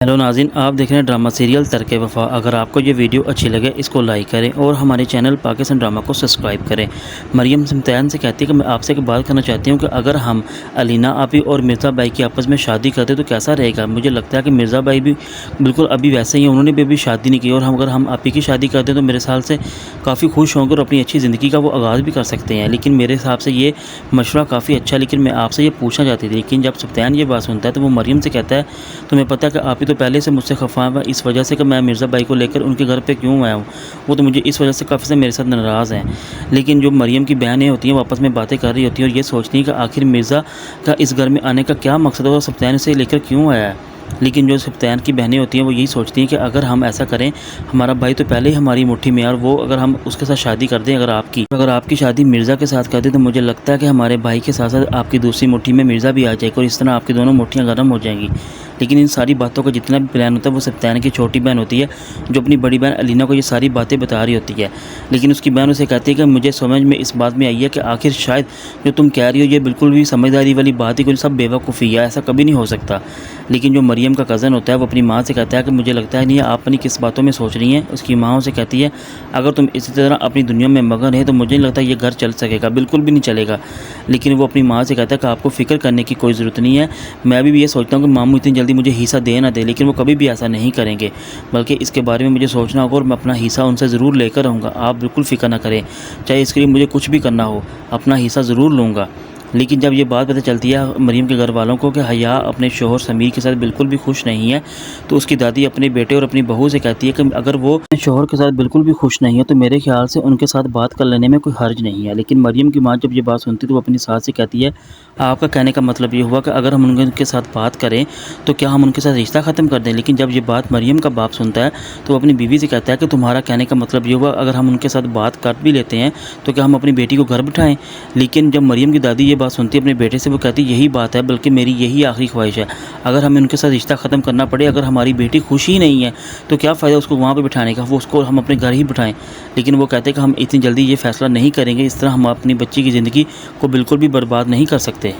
Hello नाज़रीन, आप देख रहे हैं ड्रामा सीरियल तरके वफ़ा। अगर आपको ये वीडियो अच्छी लगे इसको लाइक करें और हमारे चैनल पाकिस्तान ड्रामा को सब्सक्राइब करें। मरियम सिमतान से कहती है कि मैं आपसे एक बात करना चाहती हूँ कि अगर हम अलीना आपी और मिर्ज़ा भाई की आपस में शादी करते तो कैसा रहेगा। मुझे लगता है कि मिर्ज़ा भाई भी बिल्कुल अभी वैसे ही हैं, उन्होंने भी अभी शादी नहीं की और अगर हम आपी की शादी करते तो मेरे हिसाब से काफ़ी खुश होंगे और अपनी अच्छी ज़िंदगी का वो आगाज़ भी कर सकते हैं। लेकिन मेरे हिसाब से ये मशवरा काफ़ी अच्छा है। लेकिन मैं आपसे ये पूछना चाहती थी, लेकिन जब सिमतान ये बात सुनता है तो वो मरियम से कहता है तुम्हें पता है कि आप ही तो पहले से मुझसे खफा है इस वजह से कि मैं मिर्ज़ा भाई को लेकर उनके घर पे क्यों आया हूँ। वो तो मुझे इस वजह से काफ़ी से मेरे साथ नाराज़ हैं। लेकिन जो मरियम की बहनें होती हैं वो आपस में बातें कर रही होती हैं और ये सोचती हैं कि आखिर मिर्ज़ा का इस घर में आने का क्या मकसद है और सिमतान से लेकर क्यों आया है। लेकिन जो सिमतान की बहनें होती हैं वो यही सोचती हैं कि अगर हम ऐसा करें, हमारा भाई तो पहले ही हमारी मुट्ठी में है और वो अगर हम उसके साथ शादी कर दें, अगर आपकी शादी मिर्ज़ा के साथ कर दें तो मुझे लगता है कि हमारे भाई के साथ साथ आपकी दूसरी मुट्ठी में मिर्ज़ा भी आ जाएगा और इस तरह आपकी दोनों मुट्ठियाँ गर्म हो जाएंगी। लेकिन इन सारी बातों का जितना भी प्लान होता है वो सिमतान की छोटी बहन होती है जो अपनी बड़ी बहन अलीना को ये सारी बातें बता रही होती है। लेकिन उसकी बहन उसे कहती है कि मुझे समझ में इस बात में आई है कि आखिर शायद जो तुम कह रही हो ये बिल्कुल भी समझदारी वाली बात है, कोई सब बेवकूफ़ी है, ऐसा कभी नहीं हो सकता। लेकिन जो मरियम का कज़न होता है वो अपनी माँ से कहता है कि मुझे लगता है नहीं आप अपनी किस बातों में सोच रही हैं। उसकी माँ उसे कहती है अगर तुम इसी तरह अपनी दुनिया में मगन है तो मुझे नहीं लगता ये घर चल सकेगा, बिल्कुल भी नहीं चलेगा। लेकिन वो अपनी माँ से कहता है कि आपको फ़िक्र करने की कोई ज़रूरत नहीं है। मैं भी ये सोचता हूँ कि मामू इतनी जल्दी मुझे हिस्सा दे ना दे, लेकिन वो कभी भी ऐसा नहीं करेंगे, बल्कि इसके बारे में मुझे सोचना होगा और मैं अपना हिस्सा उनसे ज़रूर लेकर आऊँगा। आप बिल्कुल फ़िक्र ना करें, चाहे इसके लिए मुझे कुछ भी करना हो, अपना हिस्सा ज़रूर लूँगा। लेकिन जब ये बात पता चलती है मरियम के घर वालों को कि हया अपने शोहर समीर के साथ बिल्कुल भी खुश नहीं है, तो उसकी दादी अपने बेटे और अपनी बहू से कहती है कि अगर वो अपने शोहर के साथ बिल्कुल भी खुश नहीं है तो मेरे ख्याल से उनके साथ बात कर लेने में कोई हर्ज नहीं है। लेकिन मरियम की माँ जब ये बात सुनती है तो वो अपनी सास से कहती है आपका कहने का मतलब ये हुआ कि अगर हम उनके साथ बात करें तो क्या हम उनके साथ रिश्ता ख़त्म कर दें। लेकिन जब ये बात मरियम का बाप सुनता है तो वो अपनी बीवी से कहता है कि तुम्हारा कहने का मतलब ये हुआ अगर हम उनके साथ बात कर भी लेते हैं तो क्या हम अपनी बेटी को घर बिठाएं। लेकिन जब मरियम की दादी ये बात सुनती है अपने बेटे से, वो कहती यही बात है, बल्कि मेरी यही आखिरी ख्वाहिश है, अगर हमें उनके साथ रिश्ता ख़त्म करना पड़े, अगर हमारी बेटी खुश ही नहीं है तो क्या फ़ायदा उसको वहाँ पर बिठाने का, वो उसको हम अपने घर ही बिठाएं। लेकिन वो कहते हैं कि हम इतनी जल्दी ये फ़ैसला नहीं करेंगे, इस तरह हम अपनी बच्ची की ज़िंदगी को बिल्कुल भी बर्बाद नहीं कर सकते।